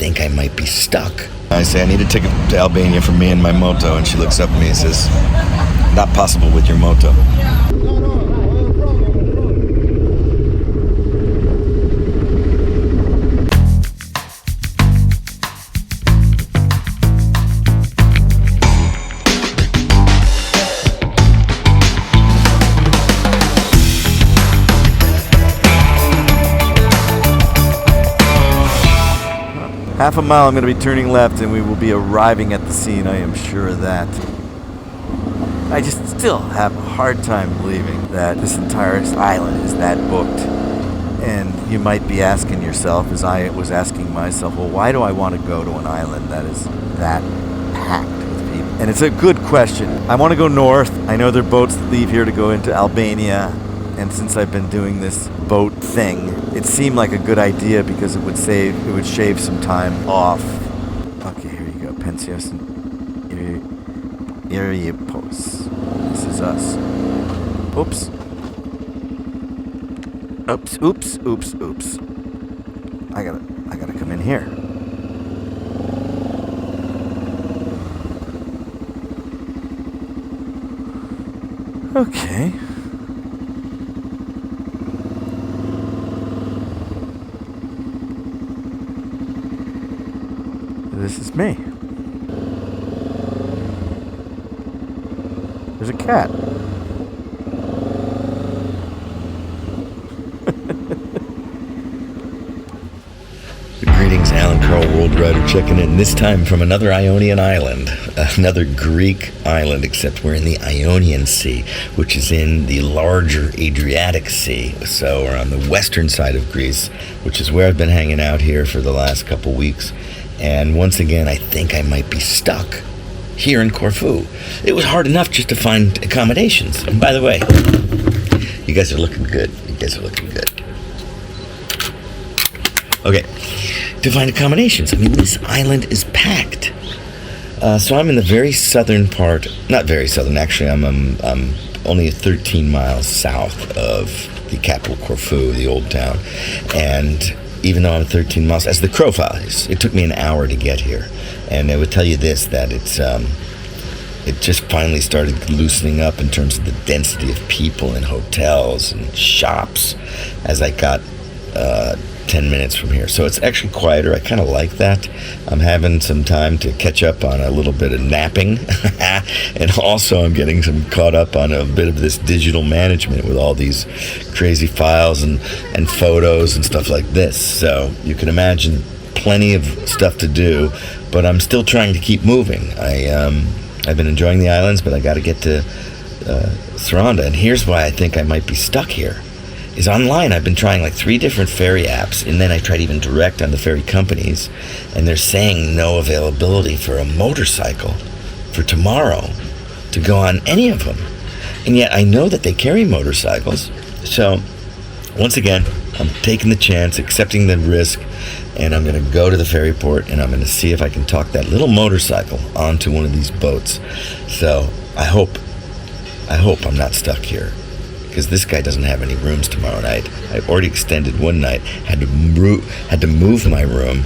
think I might be stuck. I say, I need a ticket to Albania for me and my moto, and she looks up at me and says, not possible with your moto. Half a mile, I'm going to be turning left, and we will be arriving at the scene. I am sure of that. I just still have a hard time believing that this entire island is that booked. And you might be asking yourself, as I was asking myself, well, why do I want to go to an island that is that packed with people? And it's a good question. I want to go north. I know there are boats that leave here to go into Albania. And since I've been doing this boat thing, it seemed like a good idea because it would shave some time off. Okay, here you go. Pensios and Iriapos. This is us. Oops. Oops. I gotta come in here. Okay. This is me. There's a cat. Greetings, Allan Karl, WorldRider, checking in. This time from another Ionian island, another Greek island, except we're in the Ionian Sea, which is in the larger Adriatic Sea. So we're on the western side of Greece, which is where I've been hanging out here for the last couple weeks. And once again, I think I might be stuck here in Corfu. It was hard enough just to find accommodations. And by the way, you guys are looking good. Okay, to find accommodations. I mean, this island is packed. So I'm in the very southern part, not very southern, actually, I'm only 13 miles south of the capital, Corfu, the old town. And even though I'm 13 miles, as the crow flies, it took me an hour to get here. And I would tell you this, that it just finally started loosening up in terms of the density of people in hotels and shops as I got 10 minutes from here. So it's actually quieter. I kind of like that. I'm having some time to catch up on a little bit of napping. And also I'm getting some caught up on a bit of this digital management with all these crazy files and photos and stuff like this. So you can imagine plenty of stuff to do, but I'm still trying to keep moving. I've been enjoying the islands, but I got to get to Saranda. And here's why I think I might be stuck here. Is online. I've been trying like 3 different ferry apps, and then I tried even direct on the ferry companies, and they're saying no availability for a motorcycle for tomorrow to go on any of them. And yet I know that they carry motorcycles. So once again, I'm taking the chance, accepting the risk, and I'm going to go to the ferry port, and I'm going to see if I can talk that little motorcycle onto one of these boats. So I hope I'm not stuck here, because this guy doesn't have any rooms tomorrow night. I already extended one night, had to move my room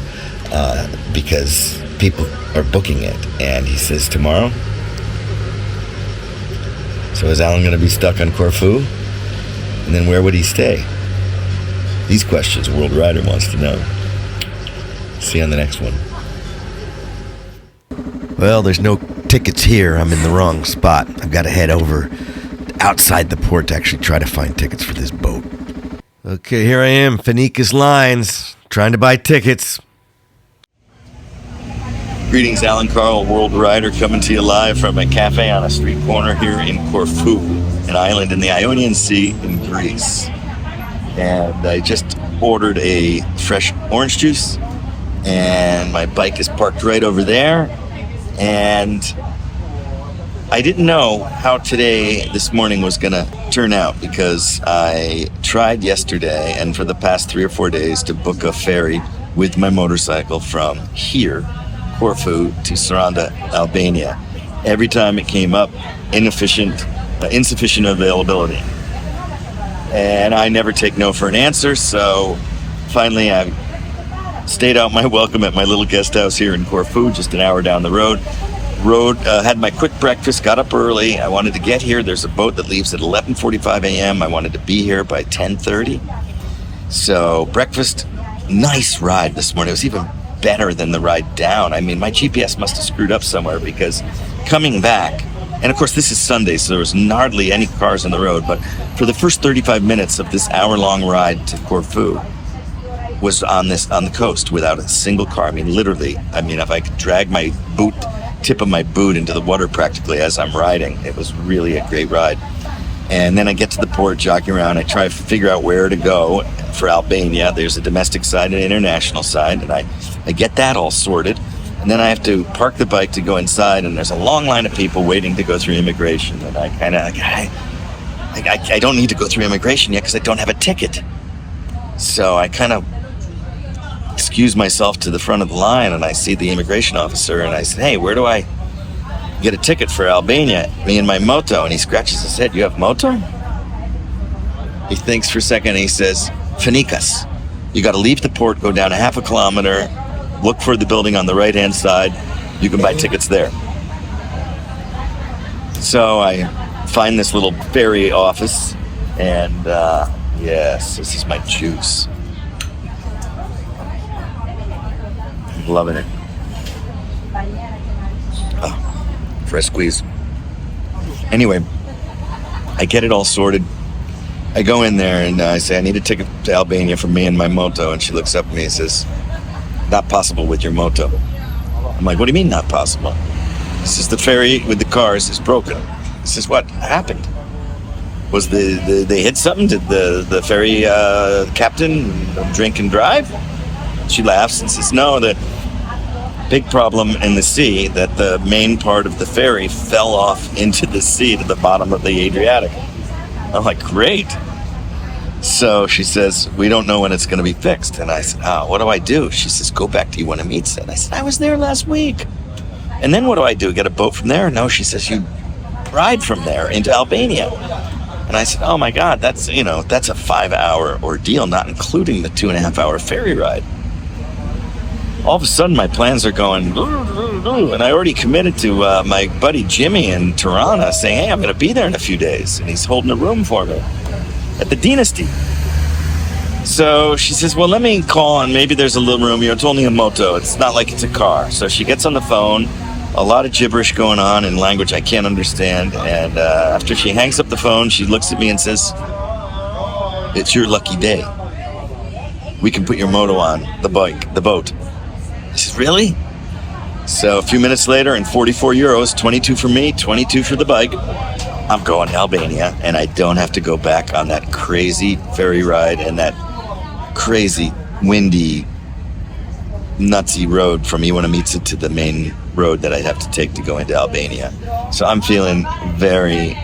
because people are booking it, and he says tomorrow. So is Allan going to be stuck on Corfu? And then where would he stay? These questions WorldRider wants to know. See you on the next one. Well, there's no tickets here. I'm in the wrong spot. I've got to head over outside the port to actually try to find tickets for this boat. Okay, here I am, Phoenicius Lines, trying to buy tickets. Greetings, Allan Karl, WorldRider, coming to you live from a cafe on a street corner here in Corfu, an island in the Ionian Sea in Greece. And I just ordered a fresh orange juice, and my bike is parked right over there. And I didn't know how this morning was going to turn out, because I tried yesterday and for the past 3 or 4 days to book a ferry with my motorcycle from here, Corfu, to Saranda, Albania. Every time it came up, insufficient availability. And I never take no for an answer, so finally I stayed out my welcome at my little guest house here in Corfu, just an hour down the road. Had my quick breakfast, got up early. I wanted to get here. There's a boat that leaves at 11:45 a.m. I wanted to be here by 10:30. So breakfast, nice ride this morning. It was even better than the ride down. I mean, my GPS must have screwed up somewhere, because coming back, and of course this is Sunday, so there was hardly any cars on the road, but for the first 35 minutes of this hour-long ride to Corfu was on the coast without a single car. I mean, literally, if I could drag my tip of my boot into the water practically as I'm riding. It was really a great ride. And then I get to the port, jockey around. I try to figure out where to go for Albania. There's a domestic side and an international side, and I get that all sorted. And then I have to park the bike to go inside, and there's a long line of people waiting to go through immigration. And I don't need to go through immigration yet because I don't have a ticket. So I kind of excuse myself to the front of the line, and I see the immigration officer, and I said, "Hey, where do I get a ticket for Albania? Me and my moto." And he scratches his head. "You have moto?" He thinks for a second, and he says, "Finikas. You got to leave the port, go down a half a kilometer, look for the building on the right-hand side. You can buy tickets there." So I find this little ferry office, and yes, this is my juice. Loving it. Oh, fresh squeeze. Anyway, I get it all sorted. I go in there and I say, "I need a ticket to Albania for me and my moto." And she looks up at me and says, "Not possible with your moto." I'm like, "What do you mean not possible?" She says, "The ferry with the cars is broken." I says, "What happened? Was they hit something? Did the ferry captain drink and drive?" She laughs and says, "No, the big problem in the sea, that the main part of the ferry fell off into the sea to the bottom of the Adriatic." I'm like, "Great." So she says, "We don't know when it's going to be fixed." And I said, "What do I do?" She says, "Go back to Ioanniditsa." And I said, "I was there last week." "And then what do I do? Get a boat from there?" "No," she says, "you ride from there into Albania." And I said, "Oh my God, that's a 5-hour ordeal, not including the 2.5-hour ferry ride." All of a sudden, my plans are going, and I already committed to my buddy Jimmy in Tirana, saying, "Hey, I'm going to be there in a few days," and he's holding a room for me at the Dynasty. So she says, "Well, let me call, and maybe there's a little room here. It's only a moto. It's not like it's a car." So she gets on the phone, a lot of gibberish going on in language I can't understand, and after she hangs up the phone, she looks at me and says, "It's your lucky day. We can put your moto on the boat." I said, "Really?" So a few minutes later, and 44 euros, 22 for me, 22 for the bike, I'm going to Albania, and I don't have to go back on that crazy ferry ride and that crazy, windy, nutsy road from Ioanniditsa to the main road that I'd have to take to go into Albania. So I'm feeling very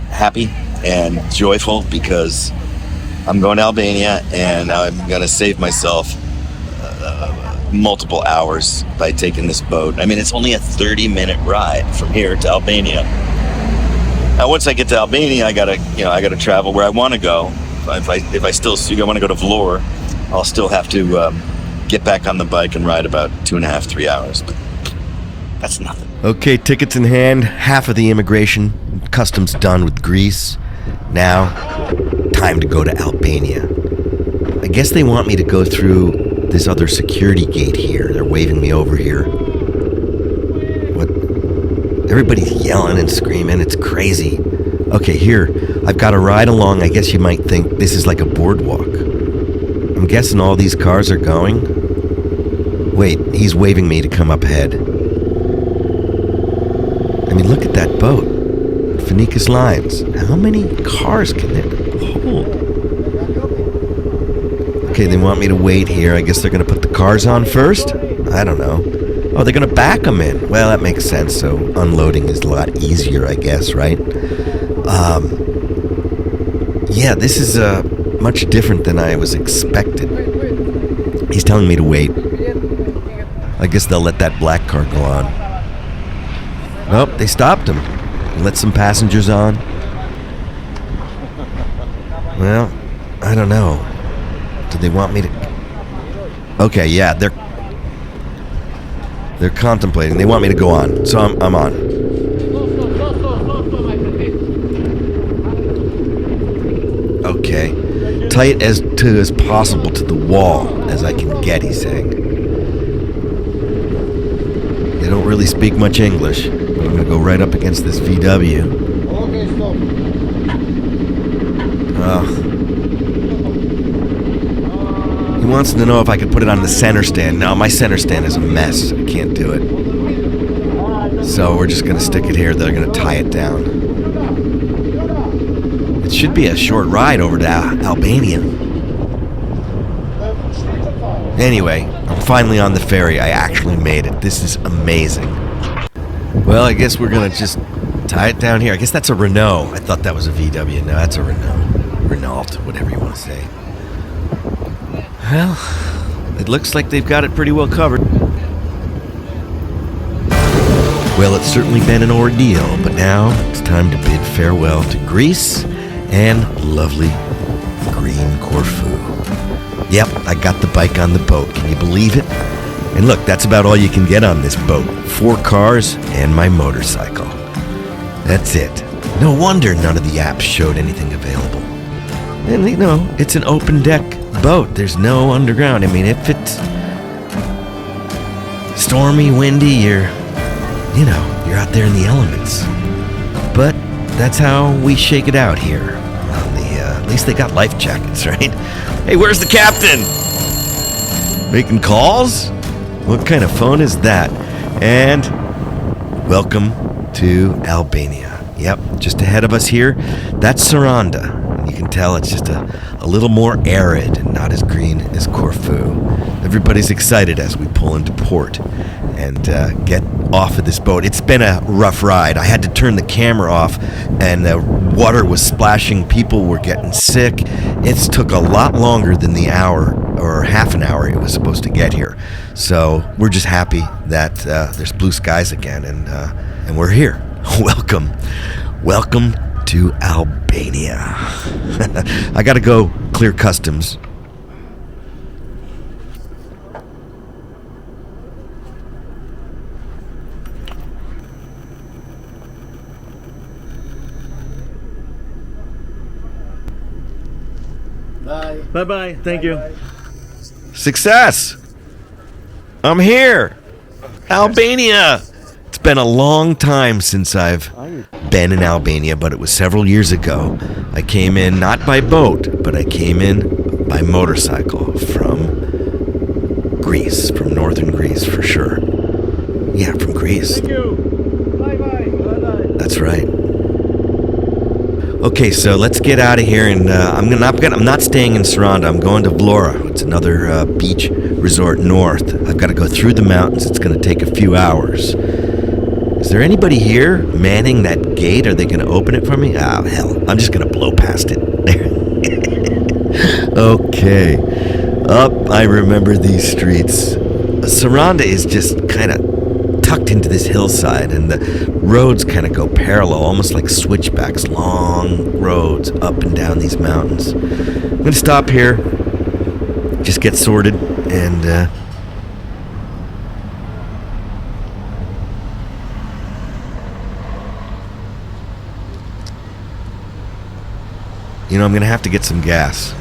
happy and joyful, because I'm going to Albania, and I'm going to save myself multiple hours by taking this boat. I mean, it's only a 30-minute ride from here to Albania. Now, once I get to Albania, I gotta travel where I want to go. If I still want to go to Vlor, I'll still have to get back on the bike and ride about 2.5-3 hours. But that's nothing. Okay, tickets in hand, half of the immigration, customs done with Greece. Now, time to go to Albania. I guess they want me to go through this other security gate here. They're waving me over here. What? Everybody's yelling and screaming. It's crazy. Okay, here. I've got to ride along. I guess you might think this is like a boardwalk. I'm guessing all these cars are going. Wait, he's waving me to come up ahead. I mean, look at that boat. Finikas Lines. How many cars can they hold? Okay, they want me to wait here. I guess they're going to put the cars on first? I don't know. Oh, they're going to back them in. Well, that makes sense. So unloading is a lot easier, I guess, right? Yeah, this is much different than I was expected. He's telling me to wait. I guess they'll let that black car go on. Nope, they stopped him. Let some passengers on. Well, I don't know. Do they want me to... Okay, yeah, they're contemplating. They want me to go on, so I'm on. Okay, tight as possible to the wall as I can get, he's saying. They don't really speak much English, but I'm gonna go right up against this VW. Okay, stop. He wants to know if I could put it on the center stand. No, my center stand is a mess. I can't do it. So we're just gonna stick it here. They're gonna tie it down. It should be a short ride over to Albania. Anyway, I'm finally on the ferry. I actually made it. This is amazing. Well, I guess we're gonna just tie it down here. I guess that's a Renault. I thought that was a VW. No, that's a Renault. Renault, whatever you want to say. Well, it looks like they've got it pretty well covered. Well, it's certainly been an ordeal, but now it's time to bid farewell to Greece and lovely Green Corfu. Yep, I got the bike on the boat. Can you believe it? And look, that's about all you can get on this boat. 4 cars and my motorcycle. That's it. No wonder none of the apps showed anything available. And you know, it's an open deck boat. There's no underground. I mean, if it's stormy, windy, you're out there in the elements. But that's how we shake it out here. At least they got life jackets, right? Hey, where's the captain? Making calls? What kind of phone is that? And welcome to Albania. Yep, just ahead of us here, that's Saranda. And you can tell it's just a little more arid and not as green as Corfu. Everybody's excited as we pull into port and get off of this boat. It's been a rough ride. I had to turn the camera off and the water was splashing. People were getting sick. It took a lot longer than the hour or half an hour it was supposed to get here. So we're just happy that there's blue skies again and we're here. Welcome to Albania. I gotta go clear customs. Bye. Bye-bye. Thank you. Success! I'm here! Albania! It's been a long time since I've been in Albania, but it was several years ago. I came in not by boat, but I came in by motorcycle from Greece, from northern Greece for sure. Yeah, from Greece. Thank you. Bye-bye. Bye-bye. That's right. Okay, so let's get out of here, and I'm not staying in Saranda. I'm going to Vlora. It's another beach resort north. I've got to go through the mountains. It's going to take a few hours. Is there anybody here manning that gate? Are they going to open it for me? Oh, hell, I'm just going to blow past it. Okay. I remember these streets. Saranda is just kind of tucked into this hillside, and the roads kind of go parallel, almost like switchbacks, long roads up and down these mountains. I'm going to stop here, just get sorted, and I'm going to have to get some gas.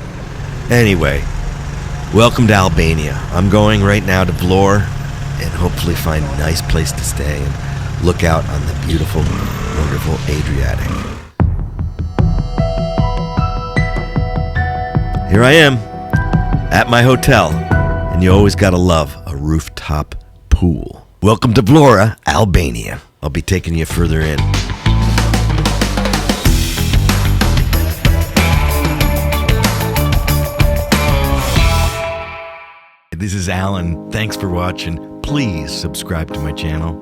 Anyway, welcome to Albania. I'm going right now to Vlor and hopefully find a nice place to stay and look out on the beautiful, wonderful Adriatic. Here I am at my hotel, and you always gotta love a rooftop pool. Welcome to Vlora, Albania. I'll be taking you further in. This is Alan. Thanks for watching. Please subscribe to my channel.